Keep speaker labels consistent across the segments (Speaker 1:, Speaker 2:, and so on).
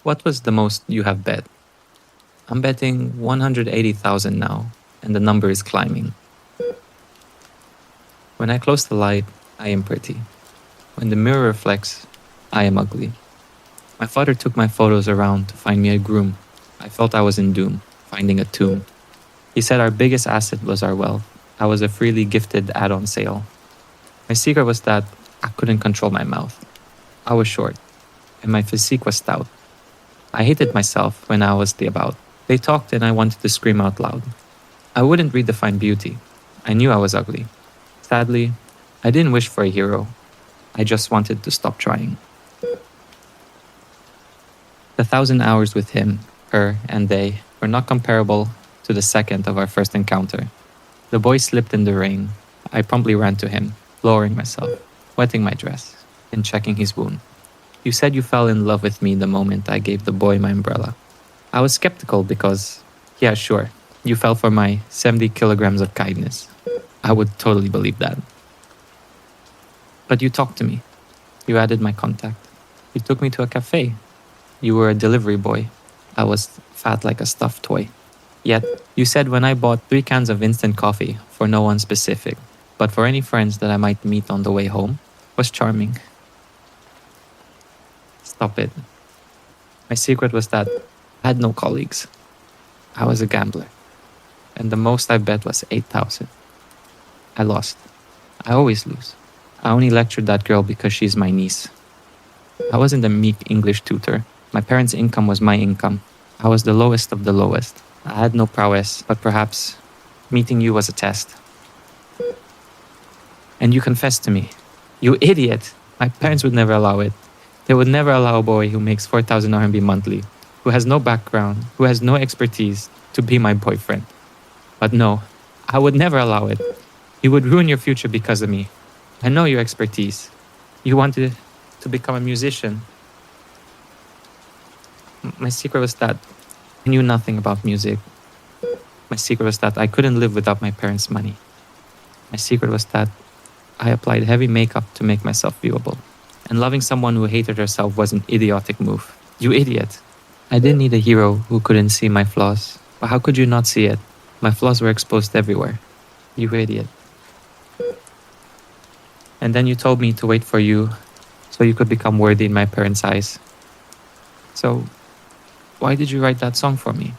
Speaker 1: What was the most you have bet? I'm betting 180,000 now, and the number is climbing. When I close the light, I am pretty. When the mirror reflects, I am ugly. My father took my photos around to find me a groom. I felt I was in doom, finding a tomb. He said our biggest asset was our wealth. I was a freely gifted add-on sale. My secret was that I couldn't control my mouth. I was short, and my physique was stout. I hated myself when I was the about. They talked and I wanted to scream out loud. I wouldn't redefine beauty. I knew I was ugly. Sadly, I didn't wish for a hero. I just wanted to stop trying. The 1,000 hours with him, her, and they were not comparable to the second of our first encounter. The boy slipped in the rain. I promptly ran to him, lowering myself, wetting my dress, and checking his wound. You said you fell in love with me the moment I gave the boy my umbrella. I was skeptical because, yeah, sure, you fell for my 70 kilograms of kindness. I would totally believe that. But you talked to me. You added my contact. You took me to a cafe. You were a delivery boy. I was fat like a stuffed toy. Yet, you said when I bought 3 cans of instant coffee for no one specific, but for any friends that I might meet on the way home, was charming. Stop it. My secret was that I had no colleagues. I was a gambler. And the most I bet was 8,000. I lost. I always lose. I only lectured that girl because she's my niece. I wasn't a meek English tutor. My parents' income was my income. I was the lowest of the lowest. I had no prowess, but perhaps meeting you was a test. And you confessed to me. You idiot! My parents would never allow it. They would never allow a boy who makes 4,000 RMB monthly, who has no background, who has no expertise, to be my boyfriend. But no, I would never allow it. You would ruin your future because of me. I know your expertise. You wanted to become a musician. My secret was that I knew nothing about music. My secret was that I couldn't live without my parents' money. My secret was that I applied heavy makeup to make myself viewable. And loving someone who hated herself was an idiotic move. You idiot. I didn't need a hero who couldn't see my flaws. But how could you not see it? My flaws were exposed everywhere. You idiot. And then you told me to wait for you so you could become worthy in my parents' eyes. So, why did you write that song for me?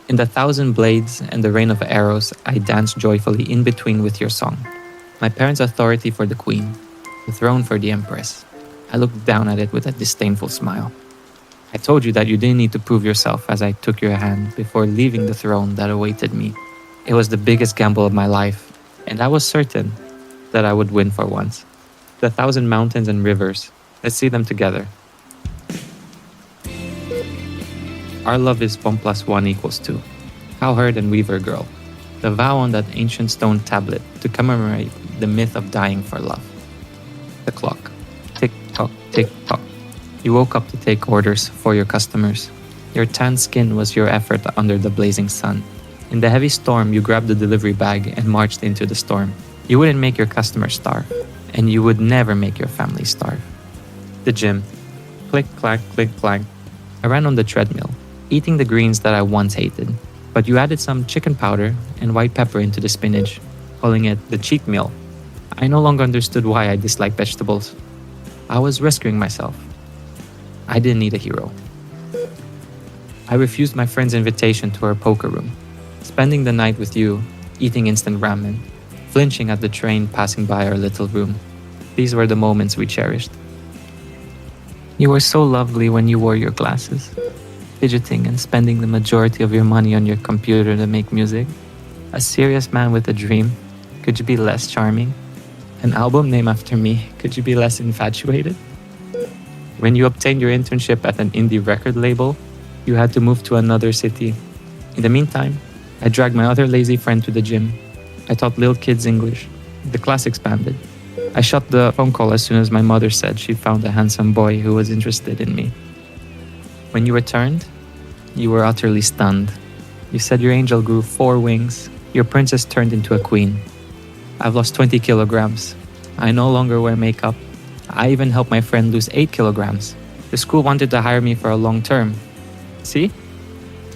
Speaker 1: In the 1,000 blades and the rain of arrows, I danced joyfully in between with your song. My parents' authority for the queen, the throne for the empress. I looked down at it with a disdainful smile. I told you that you didn't need to prove yourself as I took your hand before leaving the throne that awaited me. It was the biggest gamble of my life, and I was certain that I would win for once. The 1,000 mountains and rivers, let's see them together. Our love is 1 + 1 = 2. Cowherd and weaver girl. The vow on that ancient stone tablet to commemorate the myth of dying for love. The clock. Tick-tock, tick-tock. You woke up to take orders for your customers. Your tan skin was your effort under the blazing sun. In the heavy storm, you grabbed the delivery bag and marched into the storm. You wouldn't make your customers starve, and you would never make your family starve. The gym. Click-clack, click-clack. I ran on the treadmill, eating the greens that I once hated. But you added some chicken powder and white pepper into the spinach, calling it the cheat meal. I no longer understood why I disliked vegetables. I was rescuing myself. I didn't need a hero. I refused my friend's invitation to our poker room, spending the night with you, eating instant ramen, flinching at the train passing by our little room. These were the moments we cherished. You were so lovely when you wore your glasses, fidgeting and spending the majority of your money on your computer to make music. A serious man with a dream, could you be less charming? An album named after me, could you be less infatuated? When you obtained your internship at an indie record label, you had to move to another city. In the meantime, I dragged my other lazy friend to the gym. I taught little kids English. The class expanded. I shut the phone call as soon as my mother said she found a handsome boy who was interested in me. When you returned, you were utterly stunned. You said your angel grew 4 wings. Your princess turned into a queen. I've lost 20 kilograms. I no longer wear makeup. I even helped my friend lose 8 kilograms. The school wanted to hire me for a long term. See?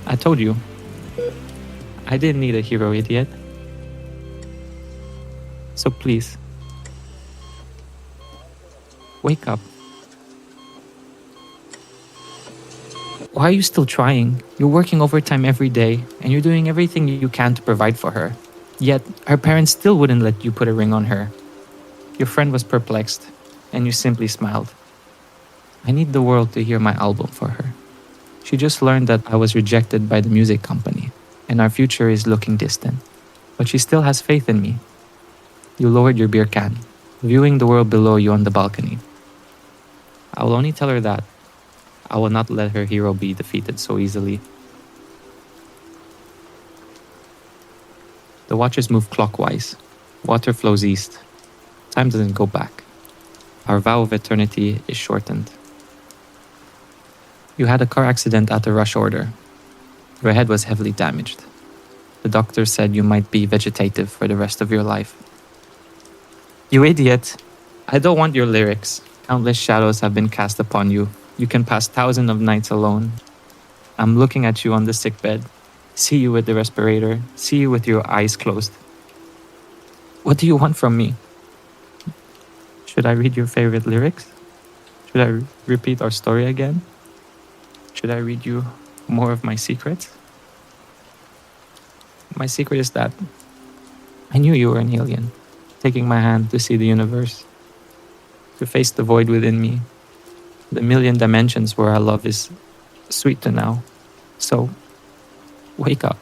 Speaker 1: I told you. I didn't need a hero, idiot. So please, wake up. Why are you still trying? You're working overtime every day, and you're doing everything you can to provide for her. Yet, her parents still wouldn't let you put a ring on her. Your friend was perplexed, and you simply smiled. I need the world to hear my album for her. She just learned that I was rejected by the music company, and our future is looking distant. But she still has faith in me. You lowered your beer can, viewing the world below you on the balcony. I will only tell her that. I will not let her hero be defeated so easily. The watches move clockwise. Water flows east. Time doesn't go back. Our vow of eternity is shortened. You had a car accident at a rush order. Your head was heavily damaged. The doctor said you might be vegetative for the rest of your life. You idiot! I don't want your lyrics. Countless shadows have been cast upon you. You can pass thousands of nights alone. I'm looking at you on the sickbed. See you with the respirator. See you with your eyes closed. What do you want from me? Should I read your favorite lyrics? Should I repeat our story again? Should I read you more of my secrets? My secret is that I knew you were an alien, taking my hand to see the universe, to face the void within me, the million dimensions where our love is sweet to now. So, wake up.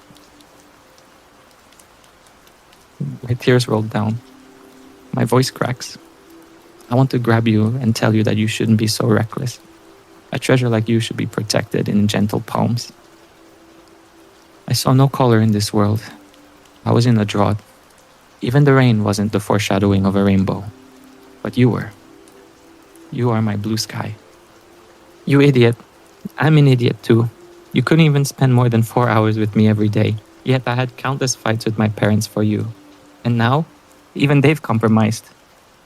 Speaker 1: My tears roll down. My voice cracks. I want to grab you and tell you that you shouldn't be so reckless. A treasure like you should be protected in gentle palms. I saw no color in this world. I was in a drought. Even the rain wasn't the foreshadowing of a rainbow. But you were. You are my blue sky. You idiot. I'm an idiot too. You couldn't even spend more than 4 hours with me every day. Yet I had countless fights with my parents for you. And now, even they've compromised.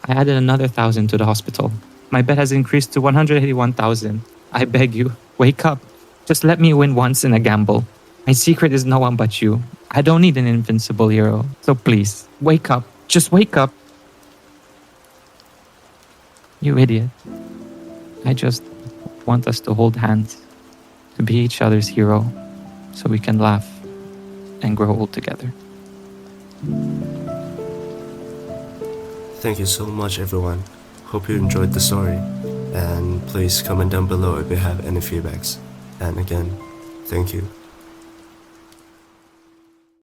Speaker 1: I added another 1,000 to the hospital. My bet has increased to 181,000. I beg you, wake up. Just let me win once in a gamble. My secret is no one but you. I don't need an invincible hero. So please, wake up. Just wake up. You idiot. I just want us to hold hands, to be each other's hero, so we can laugh and grow old together.
Speaker 2: Thank you so much, everyone. Hope you enjoyed the story, and please comment down below if you have any feedbacks. And again, thank you.